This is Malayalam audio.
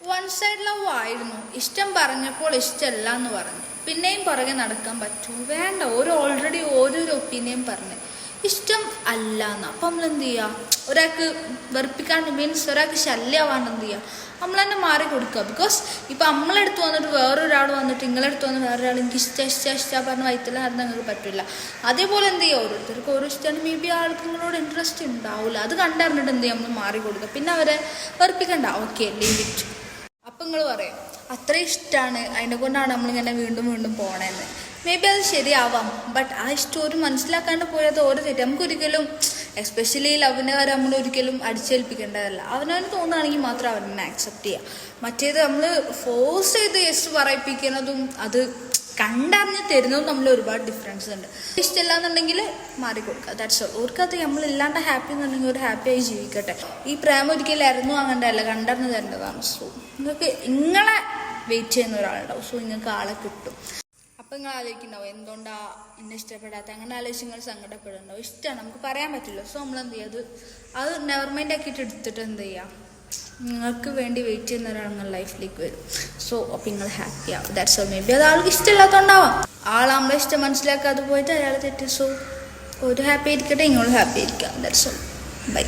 വൺ സൈഡ് ലവ് ആയിരുന്നു. ഇഷ്ടം പറഞ്ഞപ്പോൾ ഇഷ്ടമല്ല എന്ന് പറഞ്ഞു. പിന്നെയും പുറകെ നടക്കാൻ പറ്റുമോ? വേണ്ട. ഓൾറെഡി ഓരോരോ ഒപ്പീനിയൻ പറഞ്ഞ് ഇഷ്ടം അല്ല എന്ന്. അപ്പം നമ്മൾ എന്ത് ചെയ്യുക? ഒരാൾക്ക് വെറുപ്പിക്കാണ്ട് മീൻസ് ഒരാൾക്ക് ശല്യമാവാണ്ട് എന്ത് ചെയ്യുക? നമ്മൾ തന്നെ മാറി കൊടുക്കുക. ബിക്കോസ് ഇപ്പം നമ്മളെടുത്ത് വന്നിട്ട് വേറൊരാൾ വന്നിട്ട് നിങ്ങളെടുത്ത് വന്ന് വേറൊരാൾ എനിക്ക് ഇഷ്ടം പറഞ്ഞ വയറ്റിൽ നടന്ന് നിങ്ങൾക്ക് പറ്റില്ല. അതേപോലെ എന്ത് ചെയ്യുക? ഓരോരുത്തർക്ക് ഓരോ ഇഷ്ടമാണ്. മേ ബി ആൾക്ക് നിങ്ങളോട് ഇൻട്രസ്റ്റ് ഉണ്ടാവില്ല. അത് കണ്ടറിഞ്ഞിട്ട് എന്ത് ചെയ്യുക? നമ്മൾ മാറി കൊടുക്കുക. പിന്നെ അവരെ വെറുപ്പിക്കണ്ട. Okay, leave it. അപ്പം നിങ്ങൾ പറയും അത്ര ഇഷ്ടമാണ്, അതിനെ കൊണ്ടാണ് നമ്മളിങ്ങനെ വീണ്ടും വീണ്ടും പോണേന്ന്. മേ ബി അത് ശരിയാവാം. ബട്ട് ആ ഇഷ്ടം ഒരു മനസ്സിലാക്കാണ്ട് പോയത് ഓരോ തെറ്റ്. നമുക്കൊരിക്കലും എസ്പെഷ്യലി ലവിനെ വരെ നമ്മൾ ഒരിക്കലും അടിച്ചേൽപ്പിക്കേണ്ടതല്ല. അവനവന് തോന്നുകയാണെങ്കിൽ മാത്രം അവനെ ആക്സെപ്റ്റ് ചെയ്യുക. മറ്റേത് നമ്മൾ ഫോഴ്സ് ചെയ്ത് യെസ് പറയിപ്പിക്കുന്നതും അത് കണ്ടറിഞ്ഞ് തരുന്നതും തമ്മിൽ ഒരുപാട് ഡിഫറൻസ് ഉണ്ട്. ഇഷ്ടമില്ല എന്നുണ്ടെങ്കിൽ മാറിക്കൊടുക്കുക. That's all. ഓർക്കത് നമ്മളില്ലാണ്ട് ഹാപ്പി എന്നുണ്ടെങ്കിൽ ഒരു ഹാപ്പിയായി ജീവിക്കട്ടെ. ഈ പ്രേമം ഒരിക്കലും ഇറന്നു വാങ്ങേണ്ടതല്ല, കണ്ടറിഞ്ഞ് തരേണ്ടതാണ്. സോ നിങ്ങൾക്ക് നിങ്ങളെ വെയിറ്റ് ചെയ്യുന്ന ഒരാളുണ്ടാവും. സോ നിങ്ങൾക്ക് ആളെ കിട്ടും. അപ്പം നിങ്ങൾ ആലോചിക്കുന്നുണ്ടാവും എന്തുകൊണ്ടാണ് എന്നെ ഇഷ്ടപ്പെടാത്ത. അങ്ങനെ ആലോചിച്ച് നിങ്ങൾ സങ്കടപ്പെടുന്നുണ്ടാവും. ഇഷ്ടമാണ്, നമുക്ക് പറയാൻ പറ്റില്ല. സോ നമ്മൾ എന്ത് ചെയ്യുക? അത് നെവർ മൈൻഡ് ആക്കിയിട്ട് എടുത്തിട്ട് എന്ത് ചെയ്യുക? നിങ്ങൾക്ക് വേണ്ടി വെയിറ്റ് ചെയ്യുന്ന ഒരാൾ നിങ്ങൾ ലൈഫിലേക്ക് വരും. സോ അപ്പം നിങ്ങൾ ഹാപ്പി ആവും. That's all. മേ ബി അത് ആൾക്ക് ഇഷ്ടമില്ലാത്തതുകൊണ്ടാവാം. ആൾ നമ്മളെ ഇഷ്ടം മനസ്സിലാക്കാതെ പോയിട്ട് അയാൾ തെറ്റ്. സോ ഒരു ഹാപ്പി ആയിരിക്കട്ടെ, നിങ്ങൾ ഹാപ്പി ആയിരിക്കാം. That's all. ബൈ.